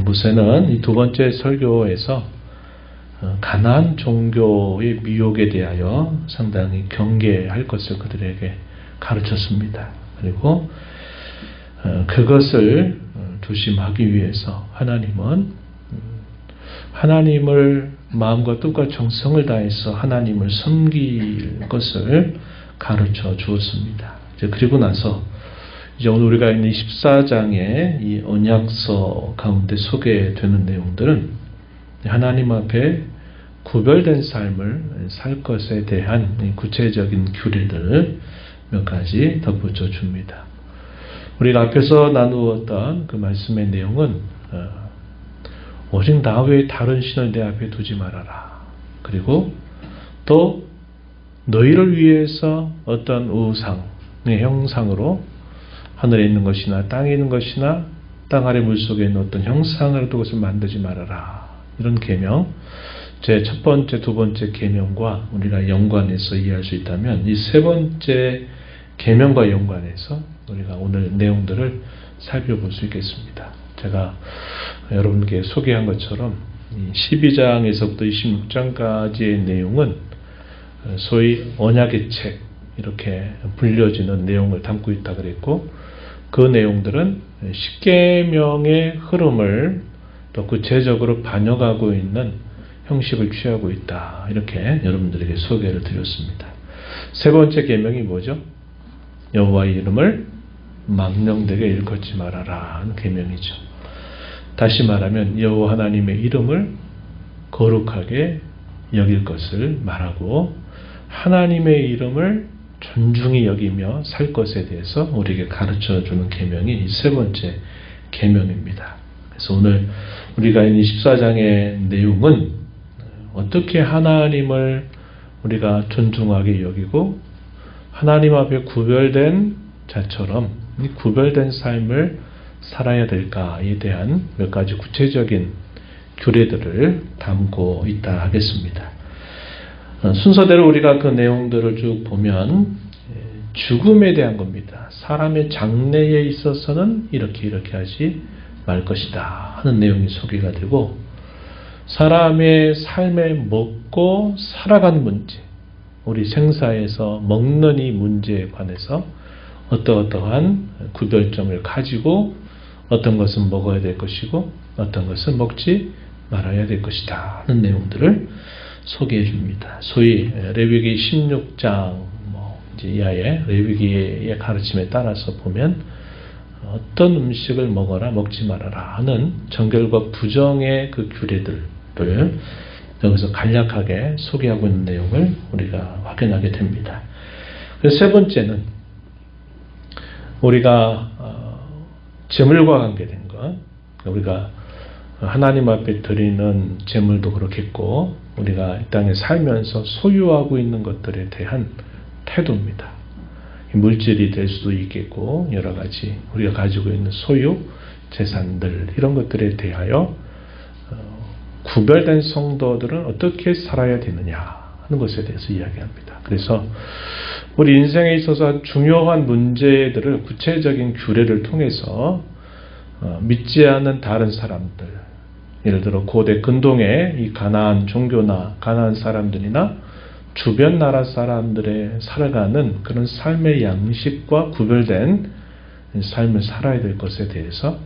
모세는 이 두 번째 설교에서 가나안 종교의 미혹에 대하여 상당히 경계할 것을 그들에게 가르쳤습니다. 그리고 그것을 조심하기 위해서 하나님을 마음과 뜻과 정성을 다해서 하나님을 섬길 것을 가르쳐 주었습니다. 그리고 나서 이제 오늘 우리가 있는 14장의 이 언약서 가운데 소개되는 내용들은 하나님 앞에 구별된 삶을 살 것에 대한 구체적인 규례들을 몇 가지 덧붙여 줍니다. 우리가 앞에서 나누었던 그 말씀의 내용은 오직 나 외에 다른 신을 내 앞에 두지 말아라. 그리고 또 너희를 위해서 어떤 우상의 형상으로 하늘에 있는 것이나 땅에 있는 것이나 땅 아래 물속에 있는 어떤 형상을 두고서 만들지 말아라. 이런 계명, 제 첫 번째, 두 번째 계명과 우리가 연관해서 이해할 수 있다면 이 세 번째 계명과 연관해서 우리가 오늘 내용들을 살펴볼 수 있겠습니다. 제가 여러분께 소개한 것처럼 12장에서부터 26장까지의 내용은 소위 언약의 책 이렇게 불려지는 내용을 담고 있다 그랬고, 그 내용들은 십계명의 흐름을 또 구체적으로 반영하고 있는 형식을 취하고 있다, 이렇게 여러분들에게 소개를 드렸습니다. 세 번째 계명이 뭐죠? 여호와의 이름을 망령되게 일컫지 말아라 하는 계명이죠. 다시 말하면 여호와 하나님의 이름을 거룩하게 여길 것을 말하고 하나님의 이름을 존중히 여기며 살 것에 대해서 우리에게 가르쳐주는 계명이 이 세 번째 계명입니다. 그래서 오늘 우리가 있는 14장의 내용은 어떻게 하나님을 우리가 존중하게 여기고 하나님 앞에 구별된 자처럼 구별된 삶을 살아야 될까에 대한 몇 가지 구체적인 규례들을 담고 있다 하겠습니다. 순서대로 우리가 그 내용들을 쭉 보면 죽음에 대한 겁니다. 사람의 장래에 있어서는 이렇게 하지 말 것이다 하는 내용이 소개가 되고, 사람의 삶에 먹고 살아가는 문제, 우리 생사에서 먹는 이 문제에 관해서 어떠한 구별점을 가지고 어떤 것은 먹어야 될 것이고 어떤 것은 먹지 말아야 될 것이다 하는 내용들을 소개해 줍니다. 소위 레위기 16장 이하의 레위기의 가르침에 따라서 보면 어떤 음식을 먹어라 먹지 말아라 하는 정결과 부정의 그 규례들을 여기서 간략하게 소개하고 있는 내용을 우리가 확인하게 됩니다. 그래서 세 번째는 우리가 재물과 관계된 것, 우리가 하나님 앞에 드리는 재물도 그렇겠고 우리가 이 땅에 살면서 소유하고 있는 것들에 대한 태도입니다. 물질이 될 수도 있겠고 여러 가지 우리가 가지고 있는 소유, 재산들 이런 것들에 대하여 구별된 성도들은 어떻게 살아야 되느냐 하는 것에 대해서 이야기합니다. 그래서 우리 인생에 있어서 중요한 문제들을 구체적인 규례를 통해서 믿지 않는 다른 사람들, 예를 들어 고대 근동의 이 가나안 종교나 가나안 사람들이나 주변 나라 사람들의 살아가는 그런 삶의 양식과 구별된 삶을 살아야 될 것에 대해서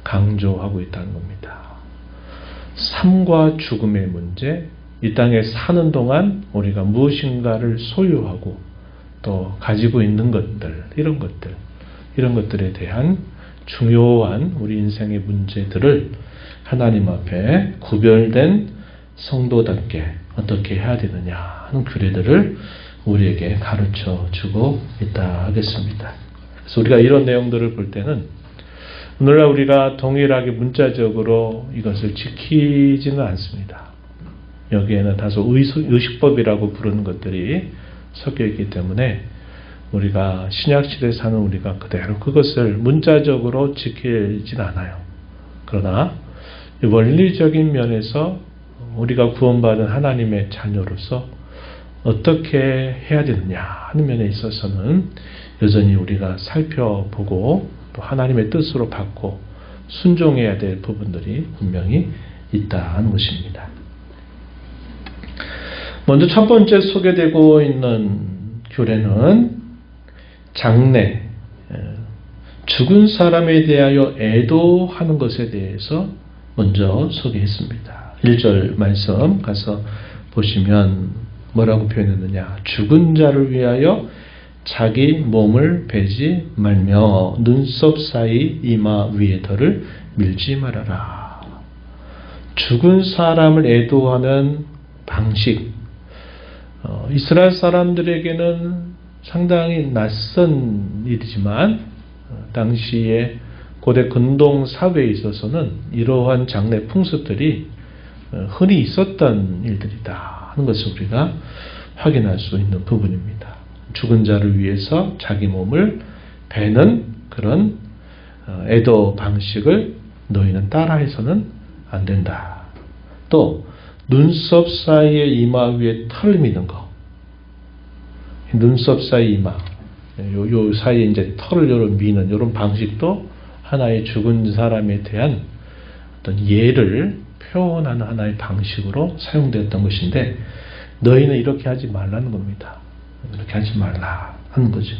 강조하고 있다는 겁니다. 삶과 죽음의 문제, 이 땅에 사는 동안 우리가 무엇인가를 소유하고 또 가지고 있는 것들, 이런 것들에 대한 중요한 우리 인생의 문제들을 하나님 앞에 구별된 성도답게 어떻게 해야 되느냐 하는 규례들을 우리에게 가르쳐 주고 있다 하겠습니다. 그래서 우리가 이런 내용들을 볼 때는 오늘날 우리가 동일하게 문자적으로 이것을 지키지는 않습니다. 여기에는 다소 의식법이라고 부르는 것들이 섞여 있기 때문에 우리가 신약시대에 사는 우리가 그대로 그것을 문자적으로 지키진 않아요. 그러나 원리적인 면에서 우리가 구원받은 하나님의 자녀로서 어떻게 해야 되느냐 하는 면에 있어서는 여전히 우리가 살펴보고 또 하나님의 뜻으로 받고 순종해야 될 부분들이 분명히 있다는 것입니다. 먼저 첫 번째 소개되고 있는 규례는 장례, 죽은 사람에 대하여 애도하는 것에 대해서 먼저 소개했습니다. 1절 말씀 가서 보시면 뭐라고 표현했느냐. 죽은 자를 위하여 자기 몸을 베지 말며 눈썹 사이 이마 위에 덜을 밀지 말아라. 죽은 사람을 애도하는 방식, 이스라엘 사람들에게는 상당히 낯선 일이지만 당시에 고대 근동 사회에 있어서는 이러한 장례 풍습들이 흔히 있었던 일들이다 하는 것을 우리가 확인할 수 있는 부분입니다. 죽은 자를 위해서 자기 몸을 베는 그런 애도 방식을 너희는 따라해서는 안 된다. 또 눈썹 사이에 이마 위에 털 미는 거, 눈썹 사이 이마, 요 사이에 이제 털을 요런 미는 요런 방식도 하나의 죽은 사람에 대한 어떤 예를 표현하는 하나의 방식으로 사용되었던 것인데 너희는 이렇게 하지 말라는 겁니다. 이렇게 하지 말라 하는 거죠.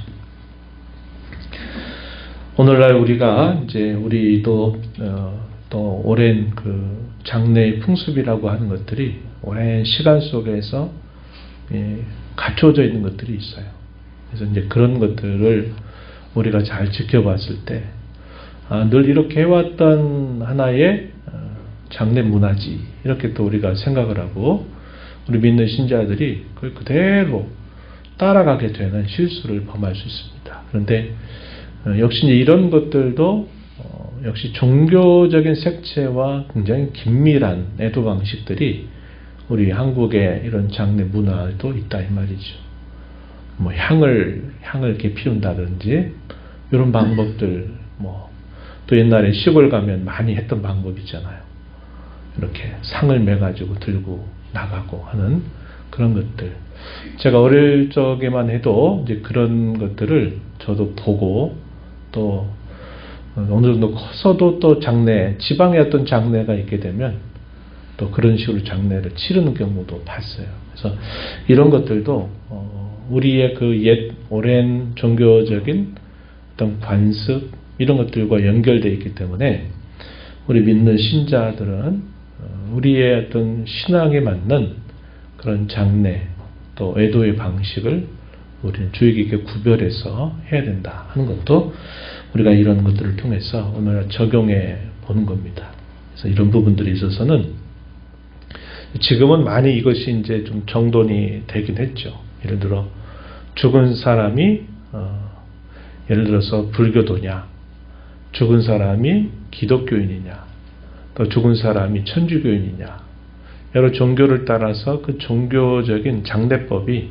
오늘날 우리가 이제 우리도 또 오랜 그 장례의 풍습이라고 하는 것들이 오랜 시간 속에서 갖춰져 있는 것들이 있어요. 그래서 이제 그런 것들을 우리가 잘 지켜봤을 때, 늘 이렇게 해왔던 하나의 장례 문화지, 이렇게 또 우리가 생각을 하고, 우리 믿는 신자들이 그걸 그대로 따라가게 되는 실수를 범할 수 있습니다. 그런데 역시 이제 이런 것들도 역시 종교적인 색채와 굉장히 긴밀한 애도 방식들이 우리 한국의 이런 장례 문화에도 있다 이 말이죠. 뭐 향을 이렇게 피운다든지 이런 방법들, 또 옛날에 시골 가면 많이 했던 방법이잖아요. 이렇게 상을 매가지고 들고 나가고 하는 그런 것들. 제가 어릴 적에만 해도 이제 그런 것들을 저도 보고 또 어느 정도 커서도 또 장례, 지방에 어떤 장례가 있게 되면 또 그런 식으로 장례를 치르는 경우도 봤어요. 그래서 이런 것들도 우리의 그 옛 오랜 종교적인 어떤 관습 이런 것들과 연결되어 있기 때문에 우리 믿는 신자들은 우리의 어떤 신앙에 맞는 그런 장례 또 애도의 방식을 우리는 주의 깊게 구별해서 해야 된다 하는 것도 우리가 이런 것들을 통해서 오늘 적용해 보는 겁니다. 그래서 이런 부분들이 있어서는 지금은 많이 이것이 이제 좀 정돈이 되긴 했죠. 예를 들어 죽은 사람이 예를 들어서 불교도냐, 죽은 사람이 기독교인이냐, 또 죽은 사람이 천주교인이냐, 여러 종교를 따라서 그 종교적인 장례법이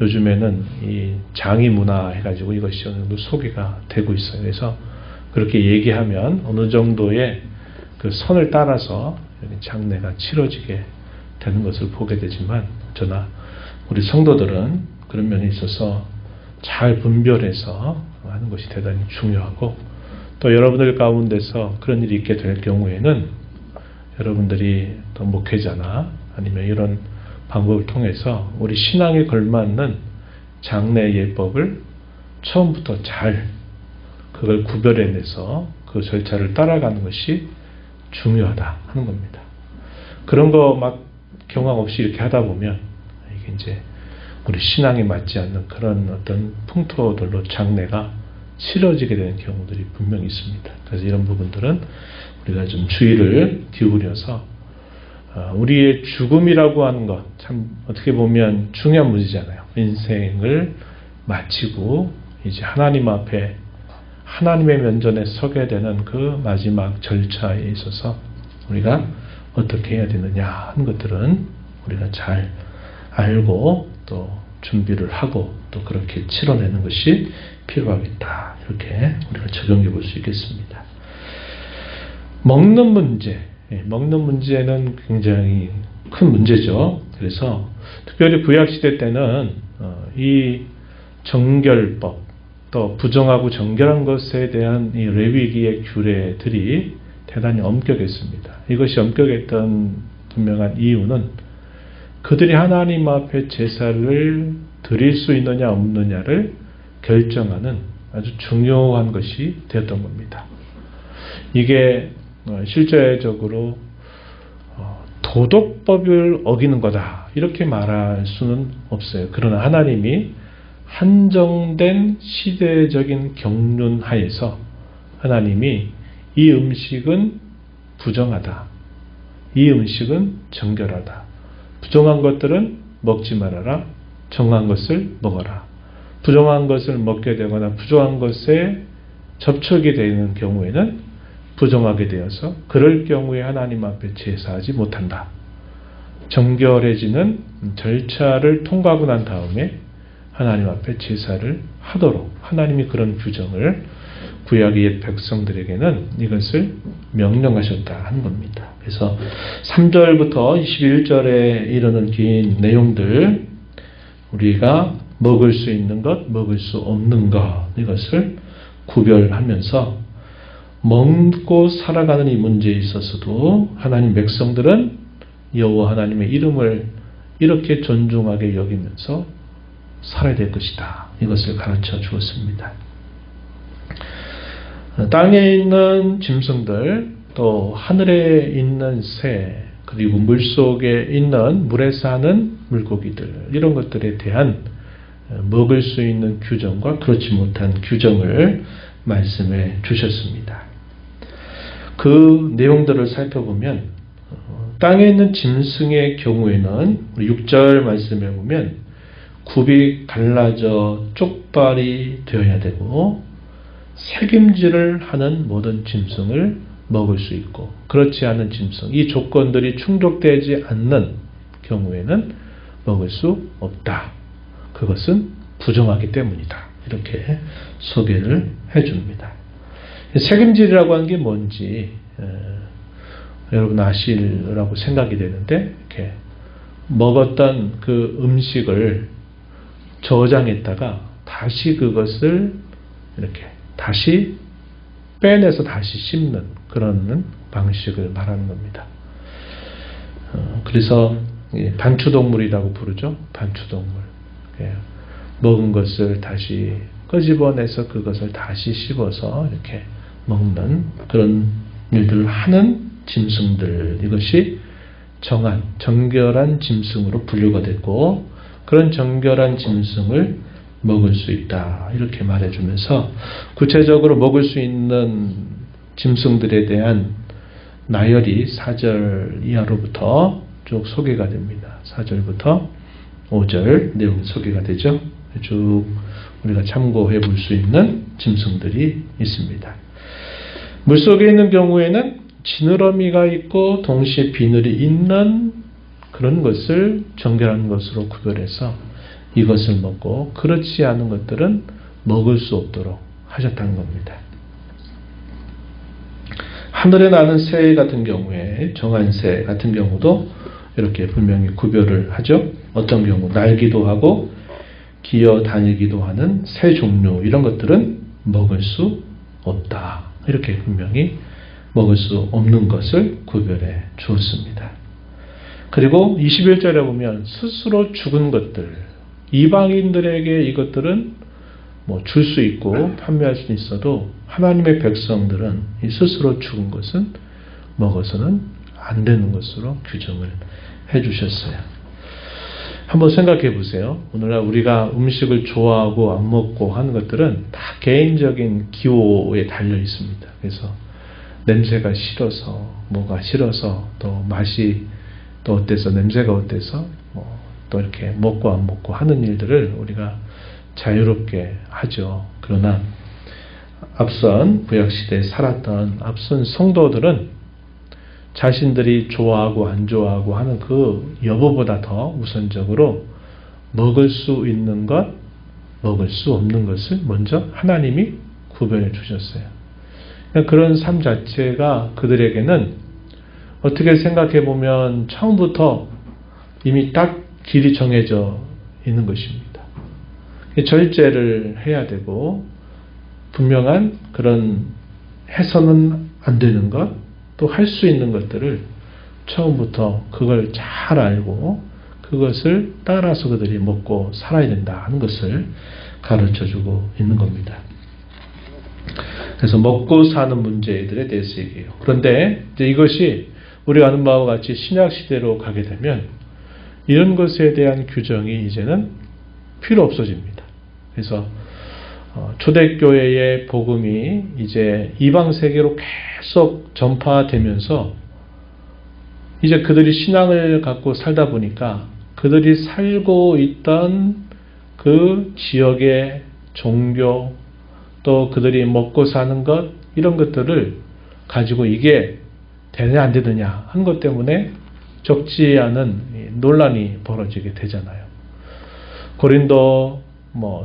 요즘에는 이 장이 문화 해가지고 이것이 어느 정도 소개가 되고 있어요. 그래서 그렇게 얘기하면 어느 정도의 그 선을 따라서 장례가 치러지게 되는 것을 보게 되지만, 저나 우리 성도들은 그런 면에 있어서 잘 분별해서 하는 것이 대단히 중요하고, 또 여러분들 가운데서 그런 일이 있게 될 경우에는 여러분들이 또 목회자나 아니면 이런 방법을 통해서 우리 신앙에 걸맞는 장례 예법을 처음부터 잘 그걸 구별해내서 그 절차를 따라가는 것이 중요하다 하는 겁니다. 그런 거 막 경황 없이 이렇게 하다 보면 이게 이제 우리 신앙에 맞지 않는 그런 어떤 풍토들로 장례가 치러지게 되는 경우들이 분명히 있습니다. 그래서 이런 부분들은 우리가 좀 주의를 기울여서 우리의 죽음이라고 하는 것, 참 어떻게 보면 중요한 문제잖아요. 인생을 마치고 이제 하나님 앞에 하나님의 면전에 서게 되는 그 마지막 절차에 있어서 우리가 어떻게 해야 되느냐 하는 것들은 우리가 잘 알고 또 준비를 하고 또 그렇게 치러내는 것이 필요하겠다. 이렇게 우리가 적용해 볼 수 있겠습니다. 먹는 문제. 먹는 문제는 굉장히 큰 문제죠. 그래서 특별히 구약시대 때는 이 정결법, 또 부정하고 정결한 것에 대한 이 레위기의 규례들이 대단히 엄격했습니다. 이것이 엄격했던 분명한 이유는 그들이 하나님 앞에 제사를 드릴 수 있느냐 없느냐를 결정하는 아주 중요한 것이 되었던 겁니다. 이게 실제적으로 도덕법을 어기는 거다 이렇게 말할 수는 없어요. 그러나 하나님이 한정된 시대적인 경륜 하에서 하나님이 이 음식은 부정하다, 이 음식은 정결하다, 부정한 것들은 먹지 말아라, 정한 것을 먹어라. 부정한 것을 먹게 되거나 부정한 것에 접촉이 되는 경우에는 부정하게 되어서 그럴 경우에 하나님 앞에 제사하지 못한다. 정결해지는 절차를 통과하고 난 다음에 하나님 앞에 제사를 하도록 하나님이 그런 규정을 구약의 옛 백성들에게는 이것을 명령하셨다 하는 겁니다. 그래서 3절부터 21절에 이르는 긴 내용들, 우리가 먹을 수 있는 것, 먹을 수 없는 것, 이것을 구별하면서 먹고 살아가는 이 문제에 있어서도 하나님 백성들은 여호와 하나님의 이름을 이렇게 존중하게 여기면서 살아야 될 것이다. 이것을 가르쳐 주었습니다. 땅에 있는 짐승들, 또 하늘에 있는 새, 그리고 물속에 있는 물에 사는 물고기들, 이런 것들에 대한 먹을 수 있는 규정과 그렇지 못한 규정을 말씀해 주셨습니다. 그 내용들을 살펴보면 땅에 있는 짐승의 경우에는 6절 말씀해 보면 굽이 갈라져 쪽발이 되어야 되고 새김질을 하는 모든 짐승을 먹을 수 있고, 그렇지 않은 짐승, 이 조건들이 충족되지 않는 경우에는 먹을 수 없다. 그것은 부정하기 때문이다. 이렇게 소개를 해줍니다. 새김질이라고 하는 게 뭔지 여러분 아시라고 생각이 되는데, 이렇게 먹었던 그 음식을 저장했다가 다시 그것을 이렇게 다시 빼내서 다시 씹는 그런 방식을 말하는 겁니다. 그래서 반추동물이라고 부르죠. 반추동물. 먹은 것을 다시 끄집어내서 그것을 다시 씹어서 이렇게 먹는 그런 일들을 하는 짐승들, 이것이 정한 정결한 짐승으로 분류가 됐고, 그런 정결한 짐승을 먹을 수 있다 이렇게 말해주면서 구체적으로 먹을 수 있는 짐승들에 대한 나열이 4절 이하로부터 쭉 소개가 됩니다. 4절부터 5절 내용 소개가 되죠. 쭉 우리가 참고해 볼 수 있는 짐승들이 있습니다. 물속에 있는 경우에는 지느러미가 있고 동시에 비늘이 있는 그런 것을 정결한 것으로 구별해서 이것을 먹고, 그렇지 않은 것들은 먹을 수 없도록 하셨다는 겁니다. 하늘에 나는 새 같은 경우에, 정한 새 같은 경우도 이렇게 분명히 구별을 하죠. 어떤 경우 날기도 하고 기어 다니기도 하는 새 종류, 이런 것들은 먹을 수 없다. 이렇게 분명히 먹을 수 없는 것을 구별해 주었습니다. 그리고 21절에 보면 스스로 죽은 것들, 이방인들에게 이것들은 줄 수 있고 판매할 수 있어도 하나님의 백성들은 이 스스로 죽은 것은 먹어서는 안 되는 것으로 규정을 해 주셨어요. 한번 생각해 보세요. 오늘날 우리가 음식을 좋아하고 안 먹고 하는 것들은 다 개인적인 기호에 달려 있습니다. 그래서 냄새가 싫어서, 뭐가 싫어서, 또 맛이 또 어때서, 냄새가 어때서 또 이렇게 먹고 안 먹고 하는 일들을 우리가 자유롭게 하죠. 그러나 앞선 구약시대에 살았던 앞선 성도들은 자신들이 좋아하고 안 좋아하고 하는 그 여부보다 더 우선적으로 먹을 수 있는 것, 먹을 수 없는 것을 먼저 하나님이 구별해 주셨어요. 그런 삶 자체가 그들에게는 어떻게 생각해 보면 처음부터 이미 딱 길이 정해져 있는 것입니다. 절제를 해야 되고 분명한 그런 해서는 안 되는 것, 또 할 수 있는 것들을 처음부터 그걸 잘 알고 그것을 따라서 그들이 먹고 살아야 된다 하는 것을 가르쳐주고 있는 겁니다. 그래서 먹고 사는 문제들에 대해서 얘기해요. 그런데 이제 이것이 우리가 아는 바와 같이 신약 시대로 가게 되면 이런 것에 대한 규정이 이제는 필요 없어집니다. 그래서 초대교회의 복음이 이제 이방 세계로 계속 전파되면서 이제 그들이 신앙을 갖고 살다 보니까 그들이 살고 있던 그 지역의 종교 또 그들이 먹고 사는 것 이런 것들을 가지고 이게 되느냐 안 되느냐 하는 것 때문에 적지 않은 논란이 벌어지게 되잖아요. 고린도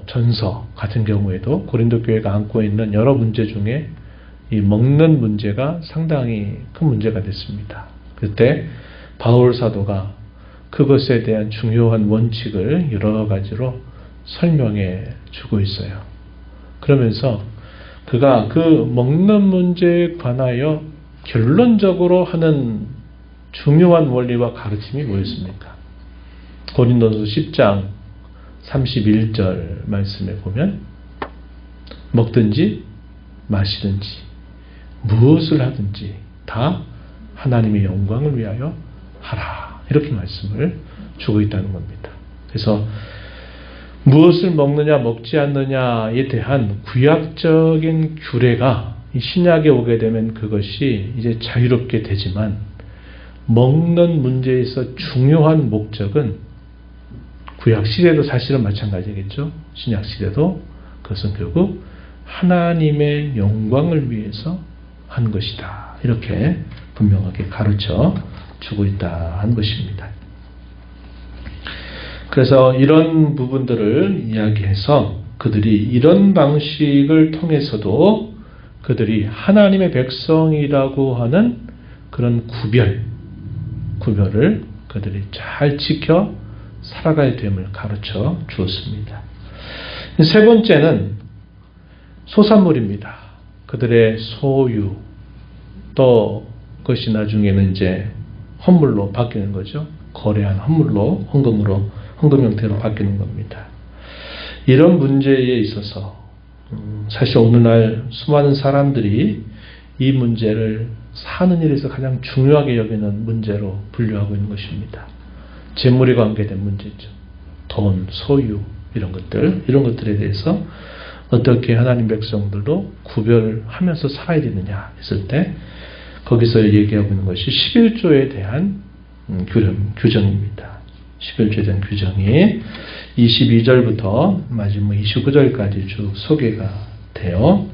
전서 같은 경우에도 고린도 교회가 안고 있는 여러 문제 중에 이 먹는 문제가 상당히 큰 문제가 됐습니다. 그때 바울 사도가 그것에 대한 중요한 원칙을 여러 가지로 설명해 주고 있어요. 그러면서 그가 그 먹는 문제에 관하여 결론적으로 하는 중요한 원리와 가르침이 뭐였습니까? 고린도서 10장 31절 말씀에 보면 먹든지 마시든지 무엇을 하든지 다 하나님의 영광을 위하여 하라 이렇게 말씀을 주고 있다는 겁니다. 그래서 무엇을 먹느냐 먹지 않느냐에 대한 구약적인 규례가 이 신약에 오게 되면 그것이 이제 자유롭게 되지만 먹는 문제에서 중요한 목적은 구약 시대도 사실은 마찬가지겠죠. 신약 시대도 그것은 결국 하나님의 영광을 위해서 한 것이다. 이렇게 분명하게 가르쳐 주고 있다는 것입니다. 그래서 이런 부분들을 이야기해서 그들이 이런 방식을 통해서도 그들이 하나님의 백성이라고 하는 그런 구별을 그들이 잘 지켜 살아가야 됨을 가르쳐 주었습니다. 세 번째는 소산물입니다. 그들의 소유 또 그것이 나중에는 이제 헌물로 바뀌는 거죠. 거래한 헌물로 헌금 형태로 바뀌는 겁니다. 이런 문제에 있어서 사실 오늘날 수많은 사람들이 이 문제를 사는 일에서 가장 중요하게 여기는 문제로 분류하고 있는 것입니다. 재물에 관계된 문제죠. 돈, 소유 이런 것들에 대해서 어떻게 하나님 백성들도 구별하면서 살아야 되느냐 했을 때 거기서 얘기하고 있는 것이 11조에 대한 규정입니다. 11조에 대한 규정이 22절부터 마지막 29절까지 쭉 소개가 돼요.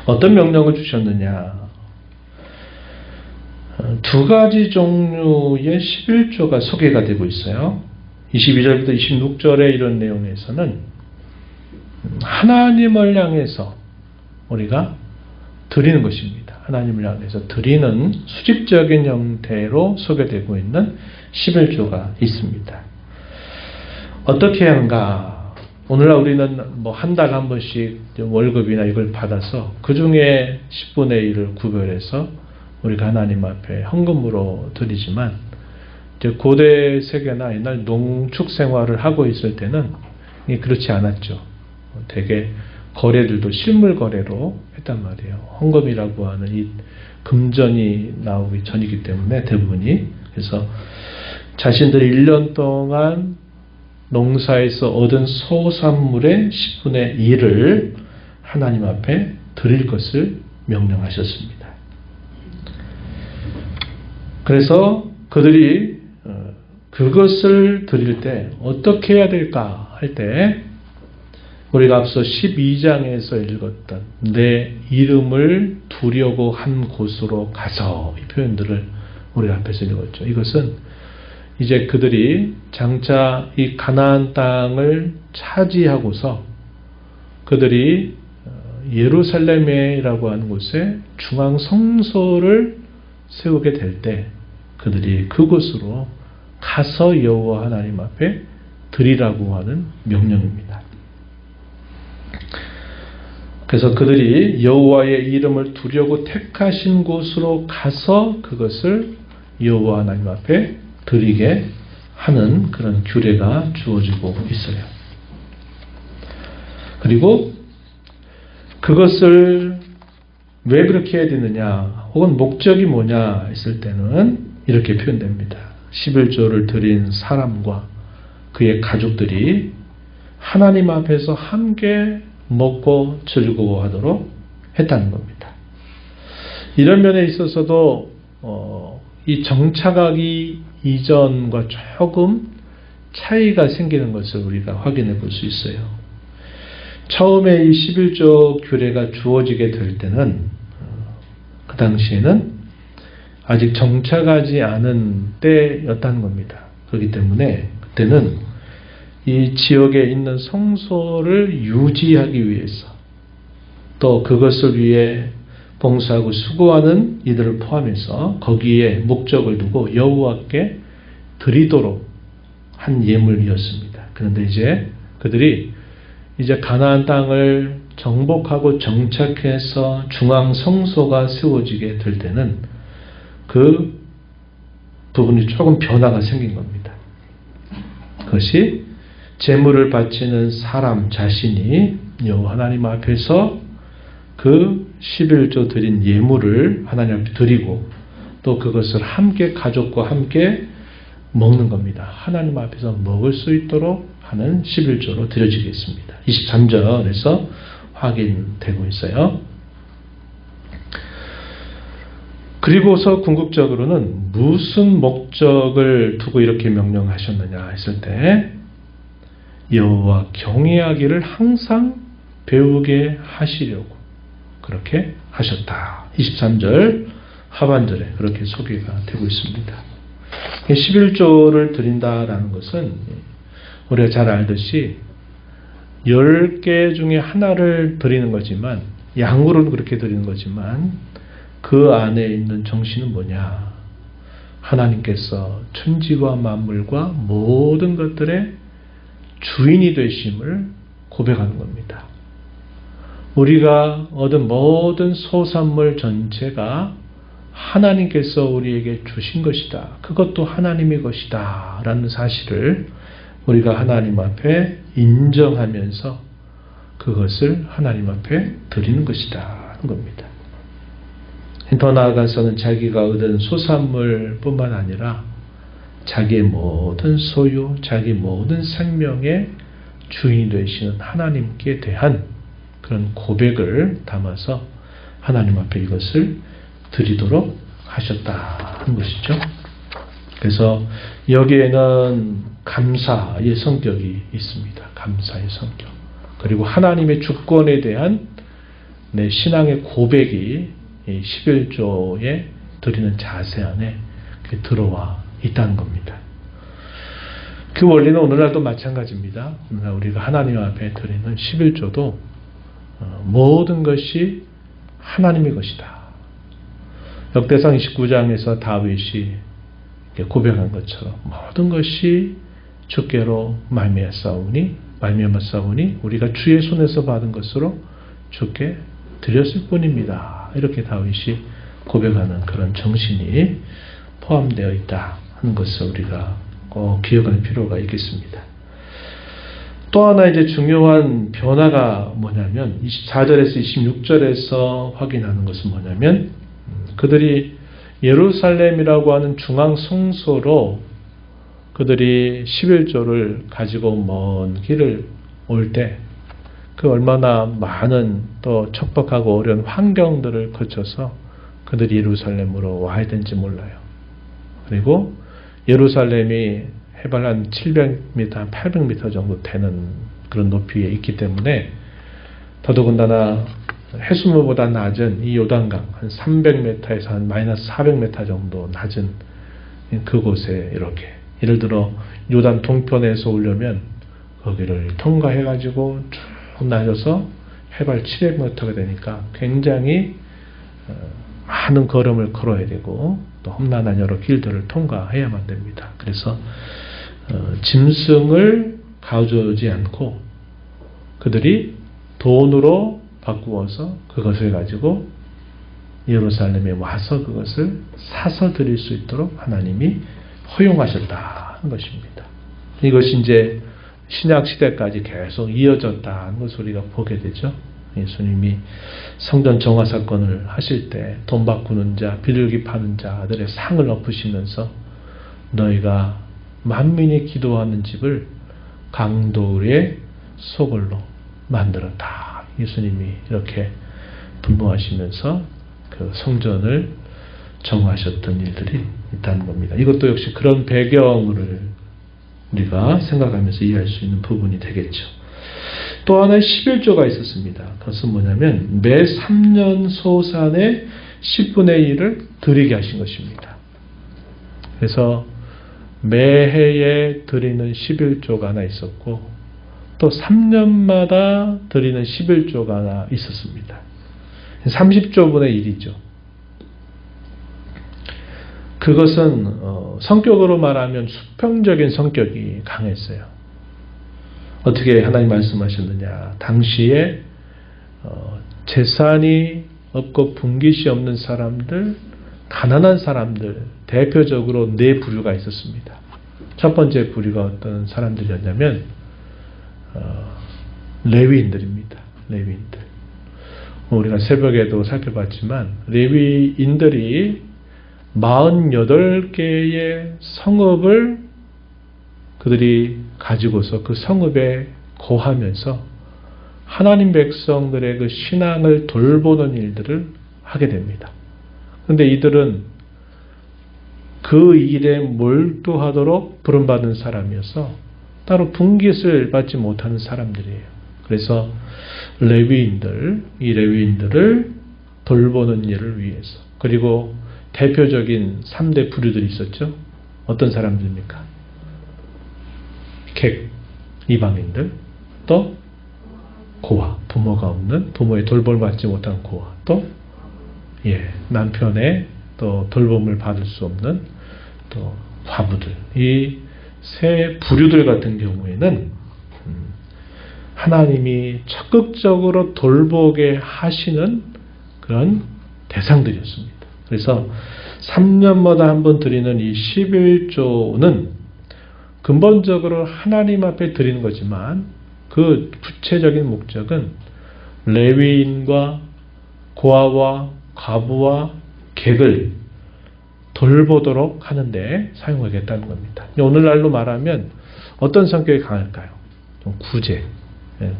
어떤 명령을 주셨느냐? 두 가지 종류의 11조가 소개가 되고 있어요. 22절부터 26절의 이런 내용에서는 하나님을 향해서 우리가 드리는 것입니다. 하나님을 향해서 드리는 수직적인 형태로 소개되고 있는 11조가 있습니다. 어떻게 하는가? 오늘날 우리는 한 달에 한 번씩 월급이나 이걸 받아서 그 중에 10분의 1을 구별해서 우리가 하나님 앞에 헌금으로 드리지만 이제 고대 세계나 옛날 농축 생활을 하고 있을 때는 그렇지 않았죠. 되게 거래들도 실물 거래로 했단 말이에요. 헌금이라고 하는 이 금전이 나오기 전이기 때문에 대부분이 그래서 자신들이 1년 동안 농사에서 얻은 소산물의 10분의 1을 하나님 앞에 드릴 것을 명령하셨습니다. 그래서 그들이 그것을 드릴 때 어떻게 해야 될까 할 때 우리가 앞서 12장에서 읽었던 내 이름을 두려고 한 곳으로 가서 이 표현들을 우리 앞에서 읽었죠. 이것은 이제 그들이 장차 이 가나안 땅을 차지하고서 그들이 예루살렘이라고 하는 곳에 중앙 성소를 세우게 될 때 그들이 그곳으로 가서 여호와 하나님 앞에 드리라고 하는 명령입니다. 그래서 그들이 여호와의 이름을 두려고 택하신 곳으로 가서 그것을 여호와 하나님 앞에 드리게 하는 그런 규례가 주어지고 있어요. 그리고 그것을 왜 그렇게 해야 되느냐, 혹은 목적이 뭐냐 했을 때는 이렇게 표현됩니다. 11조를 드린 사람과 그의 가족들이 하나님 앞에서 함께 먹고 즐거워하도록 했다는 겁니다. 이런 면에 있어서도 이 정착하기 이전과 조금 차이가 생기는 것을 우리가 확인해 볼 수 있어요. 처음에 이 11조 규례가 주어지게 될 때는 그 당시에는 아직 정착하지 않은 때였다는 겁니다. 그렇기 때문에 그때는 이 지역에 있는 성소를 유지하기 위해서, 또 그것을 위해 봉사하고 수고하는 이들을 포함해서 거기에 목적을 두고 여호와께 드리도록 한 예물이었습니다. 그런데 이제 그들이 이제 가나안 땅을 정복하고 정착해서 중앙 성소가 세워지게 될 때는 그 부분이 조금 변화가 생긴 겁니다. 그것이 제물을 바치는 사람 자신이 여호와 하나님 앞에서 그 11조 드린 예물을 하나님 앞에 드리고, 또 그것을 함께 가족과 함께 먹는 겁니다. 하나님 앞에서 먹을 수 있도록 하는 11조로 드려지겠습니다. 23절에서 확인되고 있어요. 그리고서 궁극적으로는 무슨 목적을 두고 이렇게 명령하셨느냐 했을 때, 여호와 경외하기를 항상 배우게 하시려고 그렇게 하셨다. 23절 하반절에 그렇게 소개가 되고 있습니다. 11조를 드린다라는 것은 우리가 잘 알듯이 10개 중에 하나를 드리는 거지만, 양으로는 그렇게 드리는 거지만, 그 안에 있는 정신은 뭐냐? 하나님께서 천지와 만물과 모든 것들의 주인이 되심을 고백하는 겁니다. 우리가 얻은 모든 소산물 전체가 하나님께서 우리에게 주신 것이다. 그것도 하나님의 것이다. 라는 사실을 우리가 하나님 앞에 인정하면서 그것을 하나님 앞에 드리는 것이다. 하는 겁니다. 더 나아가서는 자기가 얻은 소산물 뿐만 아니라 자기의 모든 소유, 자기 모든 생명의 주인이 되시는 하나님께 대한 그런 고백을 담아서 하나님 앞에 이것을 드리도록 하셨다 하는 것이죠. 그래서 여기에는 감사의 성격이 있습니다. 감사의 성격. 그리고 하나님의 주권에 대한 내 신앙의 고백이 이 11조에 드리는 자세 안에 들어와 있다는 겁니다. 그 원리는 오늘날도 마찬가지입니다. 오늘날 우리가 하나님 앞에 드리는 11조도 모든 것이 하나님의 것이다. 역대상 29장에서 다윗이 고백한 것처럼 모든 것이 주께로 말미암아 싸우니 우리가 주의 손에서 받은 것으로 주께 드렸을 뿐입니다. 이렇게 다윗이 고백하는 그런 정신이 포함되어 있다 하는 것을 우리가 꼭 기억할 필요가 있겠습니다. 또 하나 이제 중요한 변화가 뭐냐면 24절에서 26절에서 확인하는 것은 뭐냐면, 그들이 예루살렘이라고 하는 중앙 성소로 그들이 11조를 가지고 먼 길을 올 때 그 얼마나 많은 또 척박하고 어려운 환경들을 거쳐서 그들이 예루살렘으로 와야 되는지 몰라요. 그리고 예루살렘이 해발 한 700m, 한 800m 정도 되는 그런 높이에 있기 때문에 더더군다나 해수무보다 낮은 이 요단강 한 300m에서 한 마이너스 400m 정도 낮은 그곳에 이렇게, 예를 들어 요단 동편에서 오려면 거기를 통과해가지고 쭉 낮아서 해발 700m가 되니까 굉장히 많은 걸음을 걸어야 되고 또 험난한 여러 길들을 통과해야만 됩니다. 그래서 짐승을 가져오지 않고 그들이 돈으로 바꾸어서 그것을 가지고 예루살렘에 와서 그것을 사서 드릴 수 있도록 하나님이 허용하셨다는 것입니다. 이것이 이제 신약 시대까지 계속 이어졌다는 것을 우리가 보게 되죠. 예수님이 성전 정화 사건을 하실 때 돈 바꾸는 자, 비둘기 파는 자들의 상을 엎으시면서 너희가 만민이 기도하는 집을 강돌의 소굴로 만들었다. 예수님이 이렇게 분노하시면서 그 성전을 정화하셨던 일들이 있다는 겁니다. 이것도 역시 그런 배경을 우리가 생각하면서 이해할 수 있는 부분이 되겠죠. 또 하나의 11조가 있었습니다. 그것은 뭐냐면 매 3년 소산의 10분의 1을 드리게 하신 것입니다. 그래서 매해에 드리는 11조가 하나 있었고 또 3년마다 드리는 11조가 하나 있었습니다. 30조분의 1이죠. 그것은 성격으로 말하면 수평적인 성격이 강했어요. 어떻게 하나님 말씀하셨느냐. 당시에 재산이 없고 분깃이 없는 사람들, 가난한 사람들, 대표적으로 네 부류가 있었습니다. 첫 번째 부류가 어떤 사람들이었냐면 레위인들입니다. 레위인들. 우리가 새벽에도 살펴봤지만 레위인들이 48개의 성읍을 그들이 가지고서 그 성읍에 거하면서 하나님 백성들의 그 신앙을 돌보는 일들을 하게 됩니다. 그런데 이들은 그 일에 몰두하도록 부름받은 사람이어서 따로 분깃을 받지 못하는 사람들이에요. 그래서 레위인들, 이 레위인들을 돌보는 일을 위해서, 그리고 대표적인 3대 부류들이 있었죠. 어떤 사람들입니까? 객, 이방인들, 또 고아, 부모가 없는, 부모의 돌봄을 받지 못한 고아, 또 남편의 또 돌봄을 받을 수 없는 또 과부들. 이 세 부류들 같은 경우에는 하나님이 적극적으로 돌보게 하시는 그런 대상들이었습니다. 그래서 3년마다 한 번 드리는 이 11조는 근본적으로 하나님 앞에 드리는 거지만 그 구체적인 목적은 레위인과 고아와 과부와 객을 돌보도록 하는데 사용하겠다는 겁니다. 오늘날로 말하면 어떤 성격이 강할까요? 좀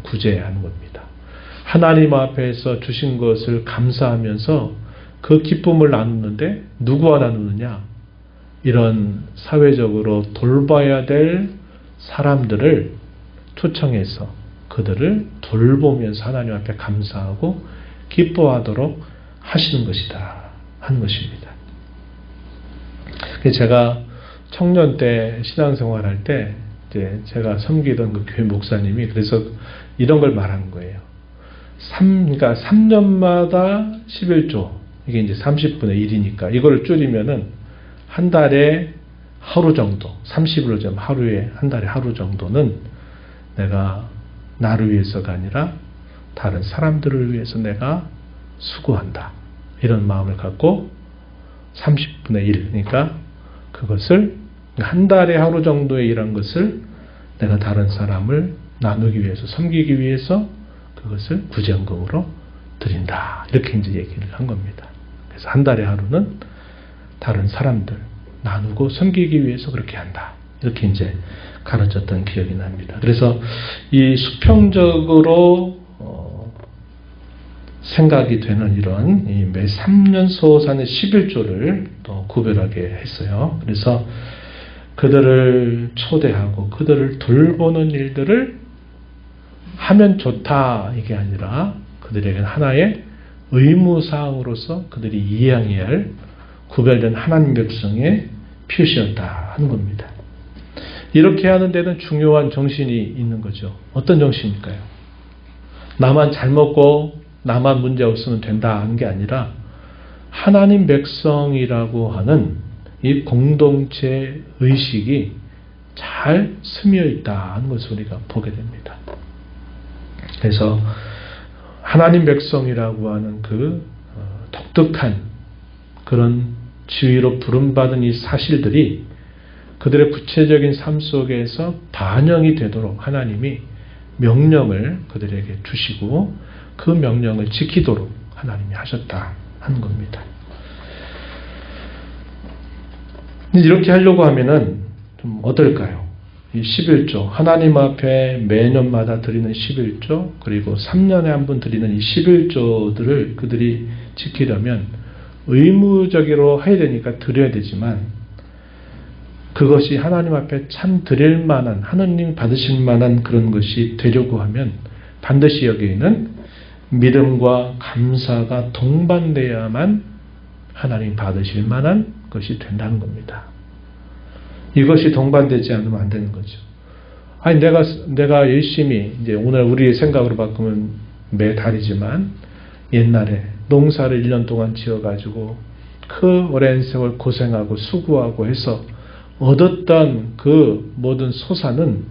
구제하는 겁니다. 하나님 앞에서 주신 것을 감사하면서 그 기쁨을 나누는데 누구와 나누느냐? 이런 사회적으로 돌봐야 될 사람들을 초청해서 그들을 돌보면서 하나님 앞에 감사하고 기뻐하도록 하시는 것이다 하는 것입니다. 제가 청년 때 신앙생활 할 때 이제 제가 섬기던 그 교회 목사님이 그래서 이런 걸 말한 거예요. 그러니까 3년마다 11조, 이게 이제 30분의 1이니까 이걸 줄이면은 한 달에 하루 정도, 30일로 좀 하루에, 한 달에 하루 정도는 내가 나를 위해서가 아니라 다른 사람들을 위해서 내가 수고한다. 이런 마음을 갖고 30분의 1, 그러니까 그것을 한 달에 하루 정도의 일한 것을 내가 다른 사람을 나누기 위해서, 섬기기 위해서 그것을 구제연금으로 드린다. 이렇게 이제 얘기를 한 겁니다. 그래서 한 달에 하루는 다른 사람들 나누고 섬기기 위해서 그렇게 한다. 이렇게 이제 가르쳤던 기억이 납니다. 그래서 이 수평적으로 생각이 되는 이런 매 3년 소산의 11조를 또 구별하게 했어요. 그래서 그들을 초대하고 그들을 돌보는 일들을 하면 좋다 이게 아니라 그들에게는 하나의 의무사항으로서 그들이 이행해야 할 구별된 하나님 백성의 표시였다 하는 겁니다. 이렇게 하는 데는 중요한 정신이 있는 거죠. 어떤 정신일까요? 나만 잘 먹고 나만 문제 없으면 된다 하는 게 아니라 하나님 백성이라고 하는 이 공동체 의식이 잘 스며 있다 하는 것을 우리가 보게 됩니다. 그래서 하나님 백성이라고 하는 그 독특한 그런 지위로 부름받은 이 사실들이 그들의 구체적인 삶 속에서 반영이 되도록 하나님이 명령을 그들에게 주시고 그 명령을 지키도록 하나님이 하셨다 하는 겁니다. 이렇게 하려고 하면은 좀 어떨까요? 이 11조, 하나님 앞에 매년마다 드리는 11조, 그리고 3년에 한 번 드리는 이 11조들을 그들이 지키려면 의무적으로 해야 되니까 드려야 되지만 그것이 하나님 앞에 참 드릴 만한, 하나님 받으실 만한 그런 것이 되려고 하면 반드시 여기에는 믿음과 감사가 동반되어야만 하나님 받으실 만한 것이 된다는 겁니다. 이것이 동반되지 않으면 안 되는 거죠. 아니, 내가 열심히, 이제 오늘 우리의 생각으로 바꾸면 매달이지만 옛날에 농사를 1년 동안 지어가지고 그 오랜 세월 고생하고 수고하고 해서 얻었던 그 모든 소산은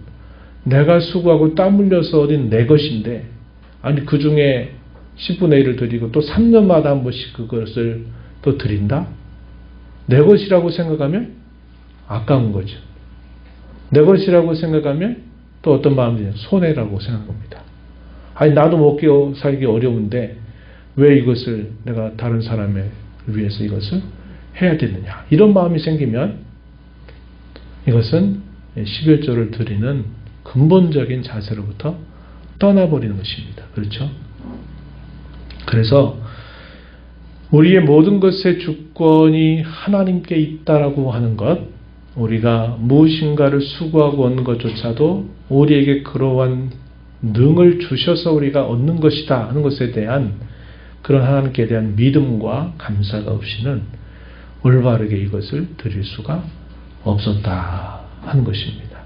내가 수고하고 땀 흘려서 얻은 내 것인데, 아니 그 중에 10분의 1을 드리고 또 3년마다 한 번씩 그것을 또 드린다? 내 것이라고 생각하면 아까운 거죠. 내 것이라고 생각하면 또 어떤 마음이냐? 손해라고 생각합니다. 아니 나도 먹기 살기 어려운데 왜 이것을 내가 다른 사람을 위해서 이것을 해야 되느냐? 이런 마음이 생기면 이것은 11조를 드리는 근본적인 자세로부터 떠나버리는 것입니다. 그렇죠? 그래서 우리의 모든 것의 주권이 하나님께 있다라고 하는 것, 우리가 무엇인가를 수고하고 얻는 것조차도 우리에게 그러한 능을 주셔서 우리가 얻는 것이다 하는 것에 대한 그런 하나님께 대한 믿음과 감사가 없이는 올바르게 이것을 드릴 수가 없었다 하는 것입니다.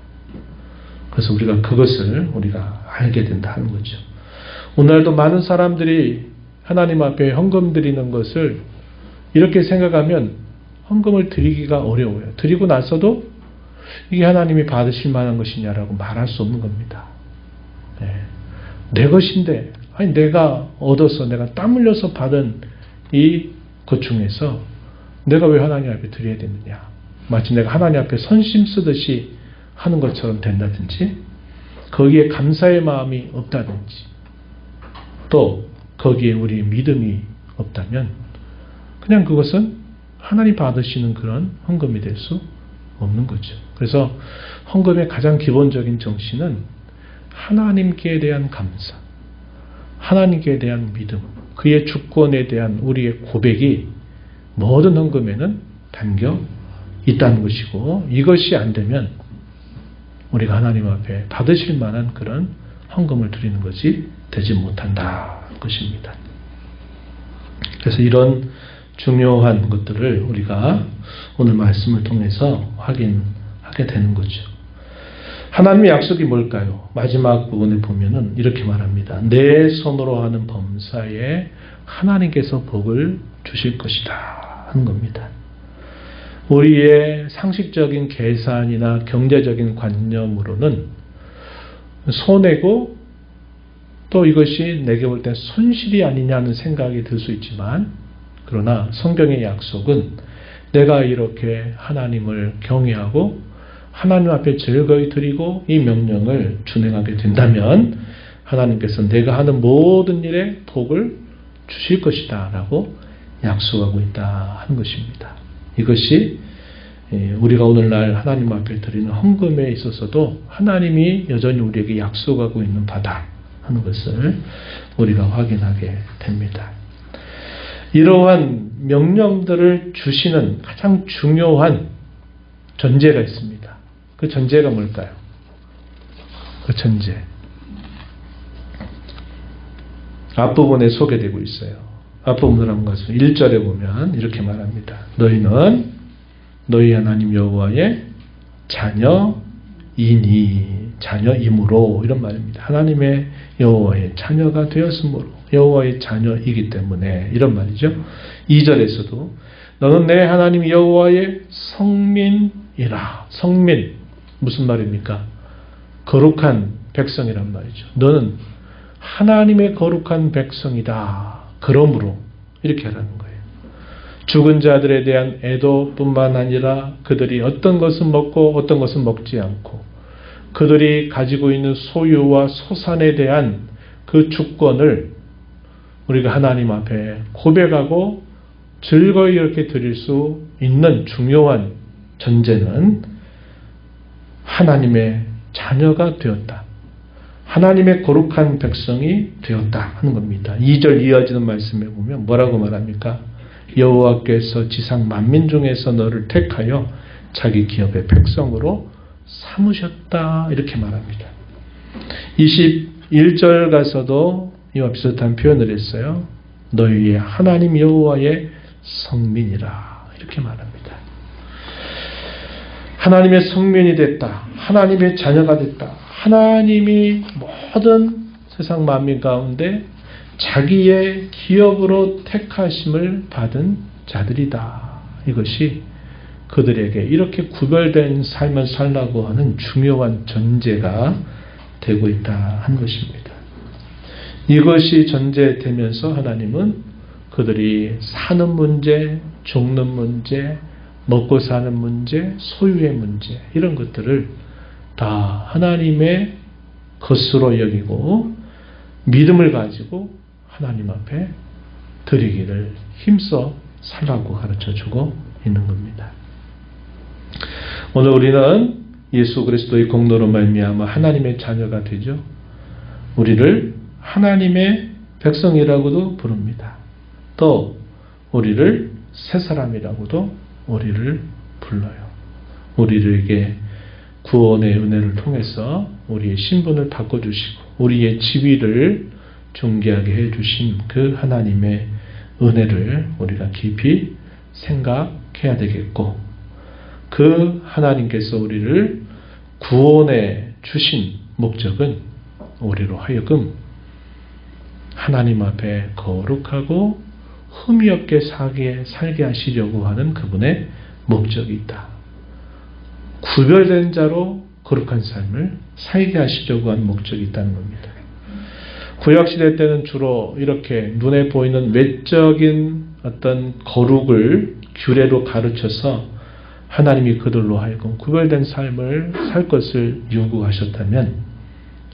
그래서 우리가 그것을 우리가 알게 된다 하는 거죠. 오늘도 많은 사람들이 하나님 앞에 헌금 드리는 것을 이렇게 생각하면 헌금을 드리기가 어려워요. 드리고 나서도 이게 하나님이 받으실 만한 것이냐라고 말할 수 없는 겁니다. 네. 내 것인데, 아니 내가 얻어서 내가 땀 흘려서 받은 이 것 중에서 내가 왜 하나님 앞에 드려야 되느냐. 마치 내가 하나님 앞에 선심 쓰듯이 하는 것처럼 된다든지, 거기에 감사의 마음이 없다든지, 또 거기에 우리의 믿음이 없다면 그냥 그것은 하나님 받으시는 그런 헌금이 될 수 없는 거죠. 그래서 헌금의 가장 기본적인 정신은 하나님께 대한 감사, 하나님께 대한 믿음, 그의 주권에 대한 우리의 고백이 모든 헌금에는 담겨 있다는 것이고, 이것이 안 되면 우리가 하나님 앞에 받으실 만한 그런 헌금을 드리는 것이 되지 못한다 것입니다. 그래서 이런 중요한 것들을 우리가 오늘 말씀을 통해서 확인하게 되는 거죠. 하나님의 약속이 뭘까요? 마지막 부분에 보면은 이렇게 말합니다. 내 손으로 하는 범사에 하나님께서 복을 주실 것이다 하는 겁니다. 우리의 상식적인 계산이나 경제적인 관념으로는 손해고 또 이것이 내게 볼 때 손실이 아니냐는 생각이 들 수 있지만, 그러나 성경의 약속은 내가 이렇게 하나님을 경외하고 하나님 앞에 즐거이 드리고 이 명령을 준행하게 된다면 하나님께서 내가 하는 모든 일에 복을 주실 것이다 라고 약속하고 있다 하는 것입니다. 이것이 우리가 오늘날 하나님 앞에 드리는 헌금에 있어서도 하나님이 여전히 우리에게 약속하고 있는 바다 하는 것을 우리가 확인하게 됩니다. 이러한 명령들을 주시는 가장 중요한 전제가 있습니다. 그 전제가 뭘까요? 그 전제. 앞부분에 소개되고 있어요. 앞부분을 한번 가서 1절에 보면 이렇게 말합니다. 너희는 너희 하나님 여호와의 자녀이니, 자녀이므로, 이런 말입니다. 하나님의 여호와의 자녀가 되었으므로, 여호와의 자녀이기 때문에, 이런 말이죠. 2절에서도 너는 내 하나님 여호와의 성민이라. 성민 무슨 말입니까? 거룩한 백성이란 말이죠. 너는 하나님의 거룩한 백성이다. 그러므로 이렇게 하라는 거예요. 죽은 자들에 대한 애도뿐만 아니라 그들이 어떤 것은 먹고 어떤 것은 먹지 않고 그들이 가지고 있는 소유와 소산에 대한 그 주권을 우리가 하나님 앞에 고백하고 즐거이 이렇게 드릴 수 있는 중요한 전제는 하나님의 자녀가 되었다. 하나님의 거룩한 백성이 되었다 하는 겁니다. 2절 이어지는 말씀에 보면 뭐라고 말합니까? 여호와께서 지상 만민 중에서 너를 택하여 자기 기업의 백성으로 삼으셨다 이렇게 말합니다. 21절 가서도 이와 비슷한 표현을 했어요. 너희의 하나님 여호와의 성민이라 이렇게 말합니다. 하나님의 성민이 됐다. 하나님의 자녀가 됐다. 하나님이 모든 세상 만민 가운데 자기의 기업으로 택하심을 받은 자들이다. 이것이 그들에게 이렇게 구별된 삶을 살라고 하는 중요한 전제가 되고 있다 하는 것입니다. 이것이 전제되면서 하나님은 그들이 사는 문제, 죽는 문제, 먹고 사는 문제, 소유의 문제 이런 것들을 다 하나님의 것으로 여기고 믿음을 가지고 하나님 앞에 드리기를 힘써 살라고 가르쳐주고 있는 겁니다. 오늘 우리는 예수 그리스도의 공로로 말미암아 하나님의 자녀가 되죠. 우리를 하나님의 백성이라고도 부릅니다. 또 우리를 새 사람이라고도 우리를 불러요. 우리에게 구원의 은혜를 통해서 우리의 신분을 바꿔주시고 우리의 지위를 존귀하게 해주신 그 하나님의 은혜를 우리가 깊이 생각해야 되겠고 그 하나님께서 우리를 구원해 주신 목적은 우리로 하여금 하나님 앞에 거룩하고 흠이 없게 살게 하시려고 하는 그분의 목적이 있다. 구별된 자로 거룩한 삶을 살게 하시려고 하는 목적이 있다는 겁니다. 구약시대 때는 주로 이렇게 눈에 보이는 외적인 어떤 거룩을 규례로 가르쳐서 하나님이 그들로 하여금 구별된 삶을 살 것을 요구하셨다면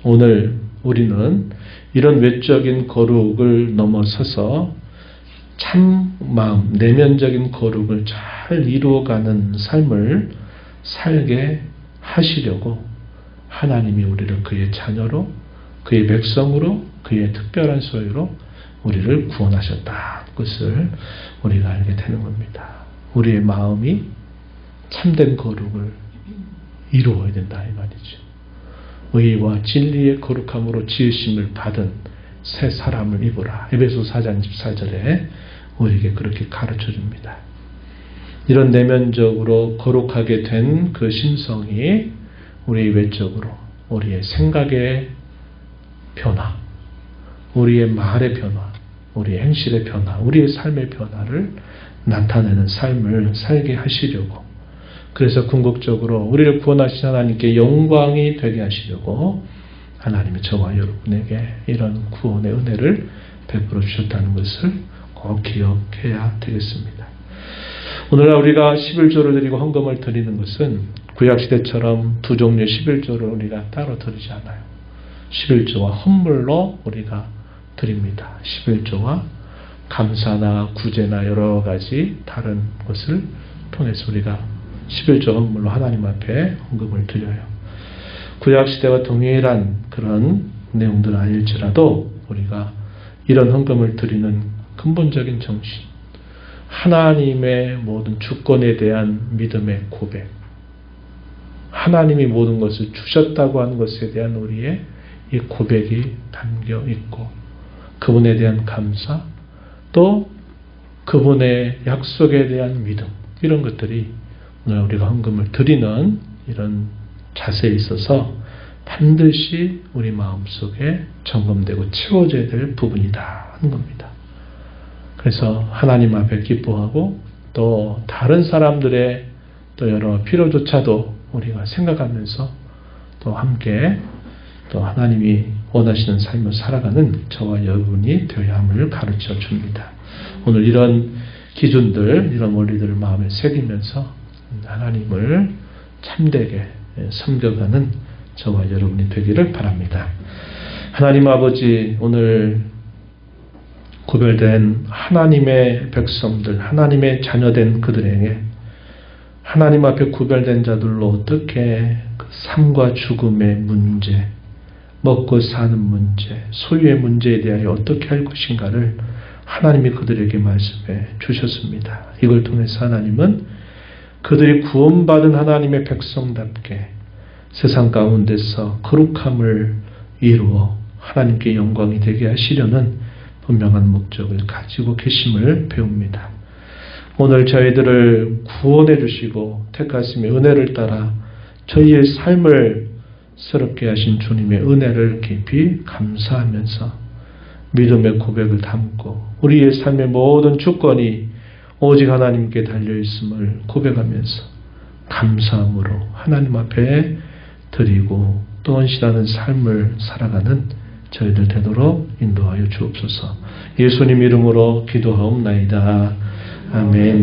오늘 우리는 이런 외적인 거룩을 넘어서서 참 마음, 내면적인 거룩을 잘 이루어가는 삶을 살게 하시려고 하나님이 우리를 그의 자녀로, 그의 백성으로, 그의 특별한 소유로 우리를 구원하셨다. 그것을 우리가 알게 되는 겁니다. 우리의 마음이 참된 거룩을 이루어야 된다 이 말이죠. 의와 진리의 거룩함으로 지으심을 받은 새 사람을 입으라. 에베소 4장 14절에 우리에게 그렇게 가르쳐줍니다. 이런 내면적으로 거룩하게 된 그 심성이 우리 외적으로 우리의 생각의 변화, 우리의 말의 변화, 우리의 행실의 변화, 우리의 삶의 변화를 나타내는 삶을 살게 하시려고 그래서 궁극적으로 우리를 구원하신 하나님께 영광이 되게 하시려고 하나님이 저와 여러분에게 이런 구원의 은혜를 베풀어 주셨다는 것을 꼭 기억해야 되겠습니다. 오늘날 우리가 11조를 드리고 헌금을 드리는 것은 구약시대처럼 두 종류의 11조를 우리가 따로 드리지 않아요. 11조와 헌물로 우리가 드립니다. 11조와 감사나 구제나 여러 가지 다른 것을 통해서 우리가 11조 헌물로 하나님 앞에 헌금을 드려요. 구약시대와 동일한 그런 내용들은 아닐지라도 우리가 이런 헌금을 드리는 근본적인 정신, 하나님의 모든 주권에 대한 믿음의 고백, 하나님이 모든 것을 주셨다고 하는 것에 대한 우리의 이 고백이 담겨 있고 그분에 대한 감사, 또 그분의 약속에 대한 믿음, 이런 것들이 오늘 우리가 헌금을 드리는 이런 자세에 있어서 반드시 우리 마음속에 점검되고 채워져야 될 부분이다 하는 겁니다. 그래서 하나님 앞에 기뻐하고 또 다른 사람들의 또 여러 필요조차도 우리가 생각하면서 또 함께 또 하나님이 원하시는 삶을 살아가는 저와 여러분이 되어야 함을 가르쳐 줍니다. 오늘 이런 기준들, 이런 원리들을 마음에 새기면서 하나님을 참되게 섬겨가는 저와 여러분이 되기를 바랍니다. 하나님 아버지, 오늘 구별된 하나님의 백성들, 하나님의 자녀된 그들에게 하나님 앞에 구별된 자들로 어떻게 그 삶과 죽음의 문제, 먹고 사는 문제, 소유의 문제에 대하여 어떻게 할 것인가를 하나님이 그들에게 말씀해 주셨습니다. 이걸 통해서 하나님은 그들이 구원받은 하나님의 백성답게 세상 가운데서 거룩함을 이루어 하나님께 영광이 되게 하시려는 분명한 목적을 가지고 계심을 배웁니다. 오늘 저희들을 구원해 주시고 택하심의 은혜를 따라 저희의 삶을 새롭게 하신 주님의 은혜를 깊이 감사하면서 믿음의 고백을 담고 우리의 삶의 모든 주권이 오직 하나님께 달려있음을 고백하면서 감사함으로 하나님 앞에 드리고 또 헌신하는 삶을 살아가는 저희들 되도록 인도하여 주옵소서. 예수님 이름으로 기도하옵나이다. 아멘.